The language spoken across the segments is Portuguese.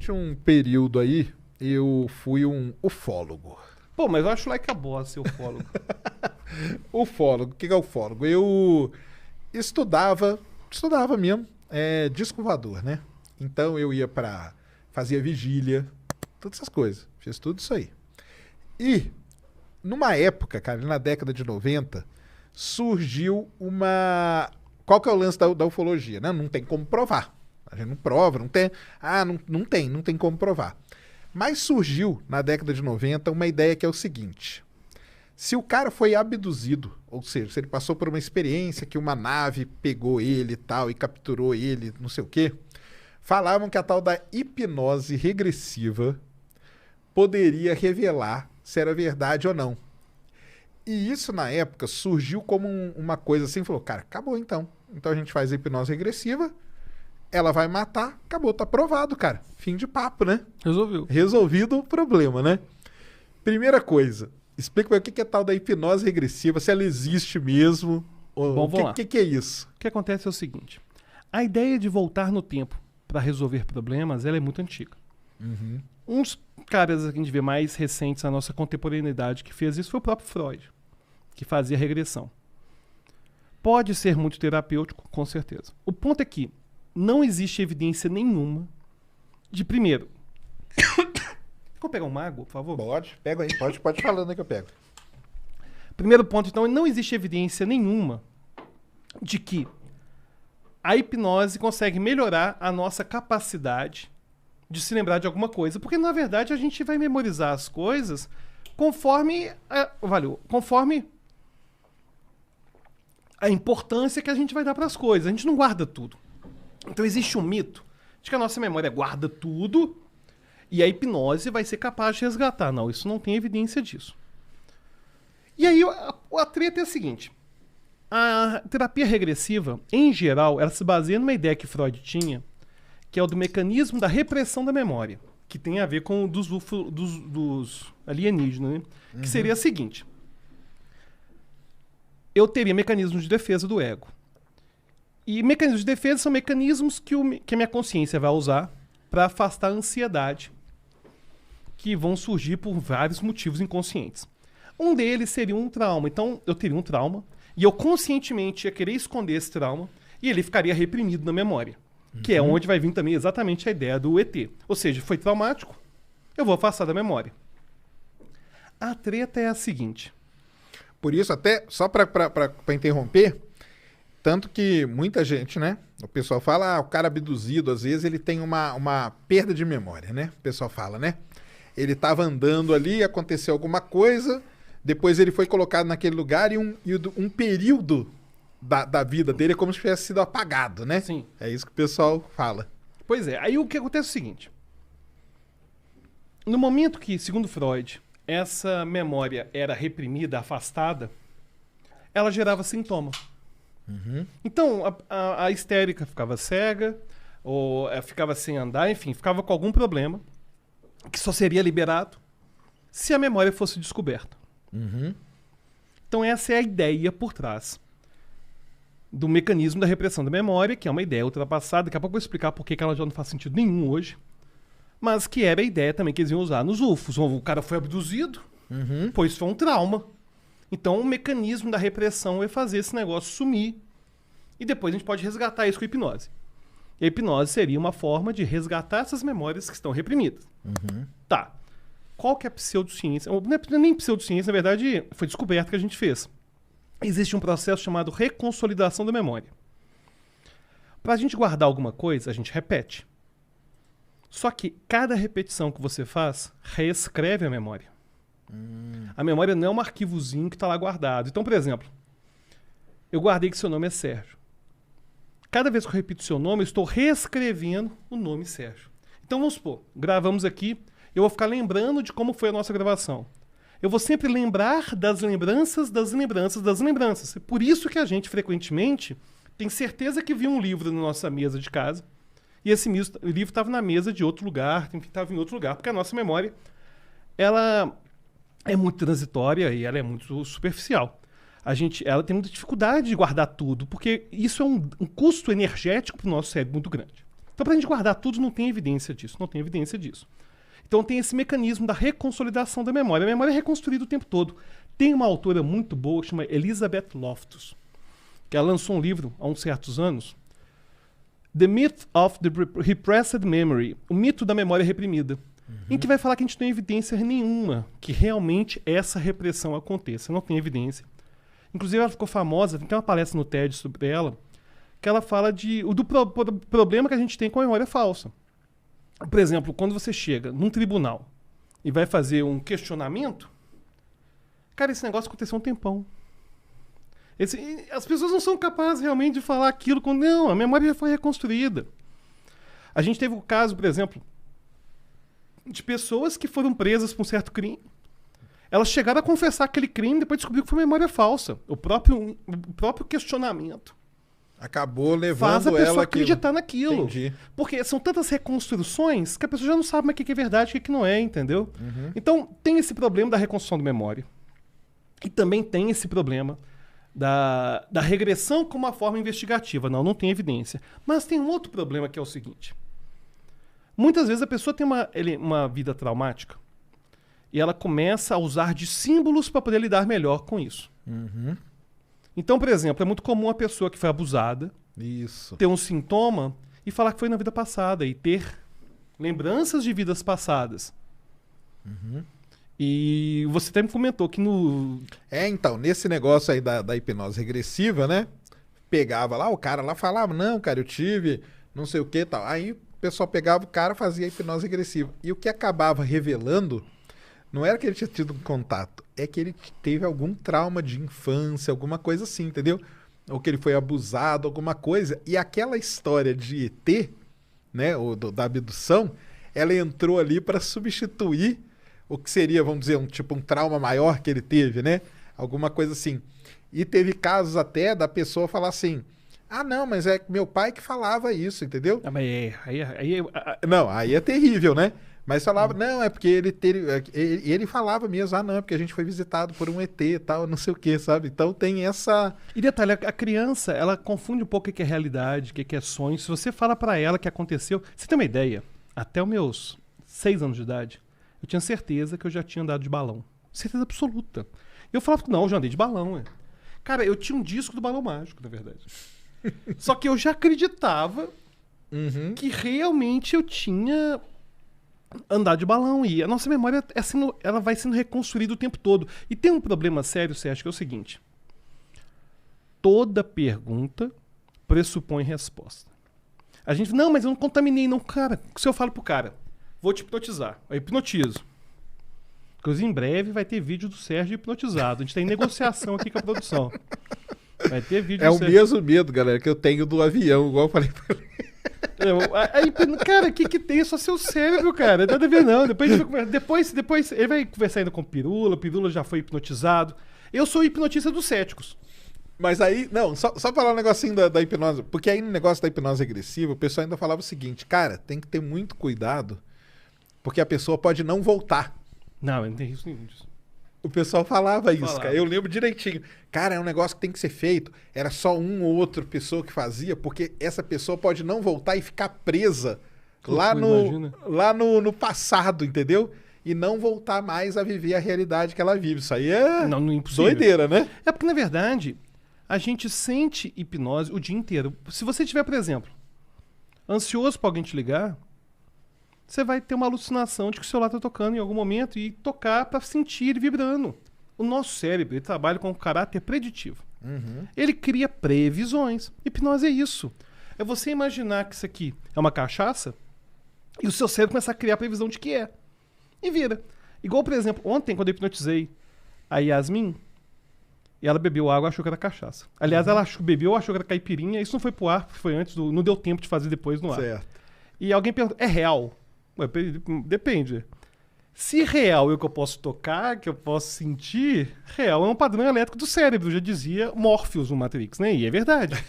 durante um período aí, eu fui um ufólogo. Pô, mas eu acho like a boss ser ufólogo. Ufólogo, o que é ufólogo? Eu estudava mesmo, disco voador, né? Então eu ia fazia vigília, todas essas coisas, fiz tudo isso aí. E, numa época, cara, na década de 90, surgiu uma... Qual que é o lance da ufologia, né? Não tem como provar. A gente não prova, não tem... não tem como provar. Mas surgiu, na década de 90, uma ideia que é o seguinte. Se o cara foi abduzido, ou seja, se ele passou por uma experiência que uma nave pegou ele e tal, e capturou ele, não sei o quê, falavam que a tal da hipnose regressiva poderia revelar se era verdade ou não. E isso, na época, surgiu como uma coisa assim, falou, cara, acabou então. Então a gente faz a hipnose regressiva, ela vai matar, acabou, tá provado, cara. Fim de papo, né? Resolveu. Resolvido o problema, né? Primeira coisa, explica para o que é tal da hipnose regressiva, se ela existe mesmo. Bom, vamos lá. O que é isso? O que acontece é o seguinte. A ideia de voltar no tempo para resolver problemas, ela é muito antiga. Uhum. Uns caras que a gente vê mais recentes na nossa contemporaneidade que fez isso foi o próprio Freud, que fazia regressão. Pode ser muito terapêutico, com certeza. O ponto é que não existe evidência nenhuma de, primeiro... Vou pegar uma água, por favor? Pode, pega aí, pode falando aí que eu pego. Primeiro ponto, então, não existe evidência nenhuma de que a hipnose consegue melhorar a nossa capacidade de se lembrar de alguma coisa, porque na verdade a gente vai memorizar as coisas conforme a importância que a gente vai dar para as coisas. A gente não guarda tudo. Então existe um mito de que a nossa memória guarda tudo e a hipnose vai ser capaz de resgatar. Não, isso não tem evidência disso. E aí a treta é a seguinte. A terapia regressiva, em geral, ela se baseia numa ideia que Freud tinha, que é o do mecanismo da repressão da memória, que tem a ver com dos alienígenas, né? Uhum. Que seria a seguinte. Eu teria mecanismos de defesa do ego. E mecanismos de defesa são mecanismos que a minha consciência vai usar para afastar a ansiedade, que vão surgir por vários motivos inconscientes. Um deles seria um trauma. Então, eu teria um trauma, e eu conscientemente ia querer esconder esse trauma, e ele ficaria reprimido na memória. Que é onde vai vir também exatamente a ideia do ET. Ou seja, foi traumático, eu vou afastar da memória. A treta é a seguinte. Por isso, até, só para interromper, tanto que muita gente, né? O pessoal fala, o cara abduzido, às vezes, ele tem uma perda de memória, né? O pessoal fala, né? Ele estava andando ali, aconteceu alguma coisa, depois ele foi colocado naquele lugar e um período da vida dele é como se tivesse sido apagado, né? Sim. É isso que o pessoal fala. Pois é. Aí o que acontece é o seguinte. No momento que, segundo Freud, essa memória era reprimida, afastada, ela gerava sintoma. Uhum. Então, a histérica ficava cega, ou ficava sem andar, enfim, ficava com algum problema que só seria liberado se a memória fosse descoberta. Uhum. Então, essa é a ideia por trás do mecanismo da repressão da memória, que é uma ideia ultrapassada. Daqui a pouco eu vou explicar por que ela já não faz sentido nenhum hoje. Mas que era a ideia também que eles iam usar nos UFOs. O cara foi abduzido, pois foi um trauma. Então o mecanismo da repressão é fazer esse negócio sumir. E depois a gente pode resgatar isso com a hipnose. E a hipnose seria uma forma de resgatar essas memórias que estão reprimidas. Tá. Qual que é a pseudociência? Não é nem pseudociência, na verdade foi descoberta que a gente fez. Existe um processo chamado reconsolidação da memória. Para a gente guardar alguma coisa, a gente repete. Só que cada repetição que você faz, reescreve a memória. A memória não é um arquivozinho que está lá guardado. Então, por exemplo, eu guardei que seu nome é Sérgio. Cada vez que eu repito seu nome, eu estou reescrevendo o nome Sérgio. Então, vamos supor, gravamos aqui, eu vou ficar lembrando de como foi a nossa gravação. Eu vou sempre lembrar das lembranças, das lembranças, das lembranças. É por isso que a gente, frequentemente, tem certeza que viu um livro na nossa mesa de casa, e esse livro estava na mesa de outro lugar, estava em outro lugar, porque a nossa memória, ela é muito transitória e ela é muito superficial. Ela tem muita dificuldade de guardar tudo, porque isso é um custo energético para o nosso cérebro muito grande. Então, pra gente guardar tudo, não tem evidência disso. Não tem evidência disso. Então, tem esse mecanismo da reconsolidação da memória. A memória é reconstruída o tempo todo. Tem uma autora muito boa que chama Elizabeth Loftus, que ela lançou um livro há uns certos anos, The Myth of the Repressed Memory, o mito da memória reprimida, em que vai falar que a gente não tem evidência nenhuma que realmente essa repressão aconteça. Não tem evidência. Inclusive, ela ficou famosa, tem uma palestra no TED sobre ela, que ela fala do problema que a gente tem com a memória falsa. Por exemplo, quando você chega num tribunal e vai fazer um questionamento, cara, esse negócio aconteceu há um tempão. As pessoas não são capazes realmente de falar aquilo quando... Não, a memória já foi reconstruída. A gente teve o caso, por exemplo, de pessoas que foram presas por um certo crime. Elas chegaram a confessar aquele crime e depois descobriram que foi memória falsa. O próprio questionamento acabou levando faz a pessoa ela acreditar naquilo. Entendi. Porque são tantas reconstruções que a pessoa já não sabe mais o que é verdade e o que não é, entendeu? Então, tem esse problema da reconstrução de memória. E também tem esse problema da regressão como uma forma investigativa. Não tem evidência. Mas tem um outro problema que é o seguinte. Muitas vezes a pessoa tem uma vida traumática e ela começa a usar de símbolos para poder lidar melhor com isso. Então, por exemplo, é muito comum a pessoa que foi abusada ter um sintoma e falar que foi na vida passada e ter lembranças de vidas passadas. E você até me comentou que então, nesse negócio aí da hipnose regressiva, né? Pegava lá, o cara lá falava, não, cara, eu tive não sei o que e tal. Aí o pessoal pegava o cara, fazia a hipnose regressiva. E o que acabava revelando não era que ele tinha tido um contato, é que ele teve algum trauma de infância, alguma coisa assim, entendeu? Ou que ele foi abusado, alguma coisa. E aquela história de ET, né, ou da abdução, ela entrou ali para substituir o que seria, vamos dizer, um trauma maior que ele teve, né? Alguma coisa assim. E teve casos até da pessoa falar assim, não, mas é meu pai que falava isso, entendeu? Mas Não, aí é terrível, né? Mas falava, não, é porque ele falava mesmo, não, é porque a gente foi visitado por um ET e tal, não sei o que, sabe? Então tem essa... E detalhe, a criança, ela confunde um pouco o que é realidade, o que é sonho. Se você fala pra ela que aconteceu... Você tem uma ideia? Até os meus 6 anos de idade, eu tinha certeza que eu já tinha andado de balão. Certeza absoluta. Eu falava, não, eu já andei de balão, Cara, eu tinha um disco do Balão Mágico, na verdade. Só que eu já acreditava que realmente eu tinha... andar de balão. E a nossa memória ela vai sendo reconstruída o tempo todo. E tem um problema sério, Sérgio, que é o seguinte. Toda pergunta pressupõe resposta. A gente, não, mas eu não contaminei, não. Cara, se eu falo pro cara, vou te hipnotizar. Eu hipnotizo. Inclusive, em breve vai ter vídeo do Sérgio hipnotizado. A gente tem negociação aqui com a produção. Vai ter vídeo do Sérgio. É o mesmo medo, galera, que eu tenho do avião, igual eu falei pra ele. Cara, o que tem? É só seu cérebro, cara. Nada a ver, não. Depois ele vai conversar ainda com o Pirula já foi hipnotizado. Eu sou hipnotista dos céticos. Mas aí, não, só falar um negocinho da hipnose, porque aí no negócio da hipnose regressiva, o pessoal ainda falava o seguinte, cara, tem que ter muito cuidado, porque a pessoa pode não voltar. Não tem risco nenhum disso. O pessoal falava isso, cara. Eu lembro direitinho. Cara, é um negócio que tem que ser feito. Era só um ou outra pessoa que fazia, porque essa pessoa pode não voltar e ficar presa lá no passado, entendeu? E não voltar mais a viver a realidade que ela vive. Isso aí é doideira, né? É porque, na verdade, a gente sente hipnose o dia inteiro. Se você tiver, por exemplo, ansioso pra alguém te ligar, você vai ter uma alucinação de que o celular tá tocando em algum momento e tocar pra sentir ele vibrando. O nosso cérebro, ele trabalha com um caráter preditivo. Ele cria previsões. Hipnose é isso. É você imaginar que isso aqui é uma cachaça e o seu cérebro começa a criar a previsão de que é. E vira. Igual, por exemplo, ontem, quando eu hipnotizei a Yasmin, e ela bebeu água e achou que era cachaça. Aliás, ela bebeu, achou que era caipirinha. Isso não foi pro ar, foi antes, não deu tempo de fazer depois no ar. Certo. E alguém perguntou, é real? Ué, depende. Se real é o que eu posso tocar, que eu posso sentir, real é um padrão elétrico do cérebro, já dizia Morpheus no Matrix, né? E é verdade.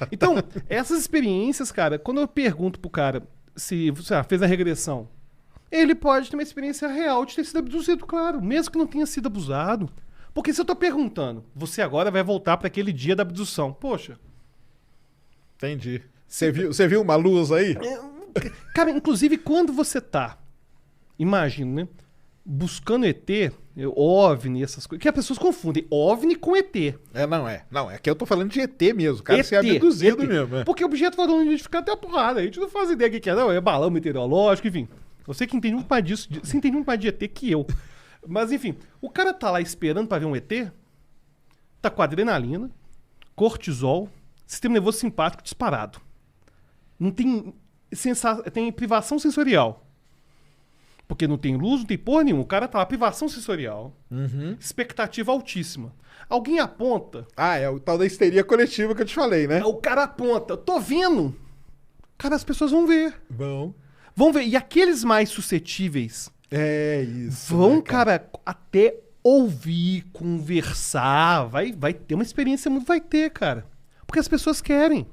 Então, essas experiências, cara, quando eu pergunto pro cara se fez a regressão, ele pode ter uma experiência real de ter sido abduzido, claro, mesmo que não tenha sido abusado. Porque se eu tô perguntando, você agora vai voltar para aquele dia da abdução. Poxa. Entendi. Você viu uma luz aí? Cara, inclusive quando você tá, imagina, né? Buscando ET, OVNI, essas coisas. Que as pessoas confundem OVNI com ET. Não, é que eu tô falando de ET mesmo. O cara ser abduzido mesmo. É. Porque objeto voador não identificado tem a porrada. A gente não faz ideia do que é, não. É balão meteorológico, enfim. Você que entende muito mais disso. Você entende muito mais de ET que eu. Mas, enfim, o cara tá lá esperando pra ver um ET, tá com adrenalina, cortisol, sistema nervoso simpático disparado. Não tem, tem privação sensorial. Porque não tem luz, não tem porra nenhuma. O cara tá lá, privação sensorial. Expectativa altíssima. Alguém aponta. Ah, é o tal da histeria coletiva que eu te falei, né? O cara aponta. Eu tô vendo. Cara, as pessoas vão ver. Vão ver. E aqueles mais suscetíveis é isso. vão, né, cara, até ouvir, conversar. Vai ter uma experiência muito. Vai ter, cara. Porque as pessoas querem.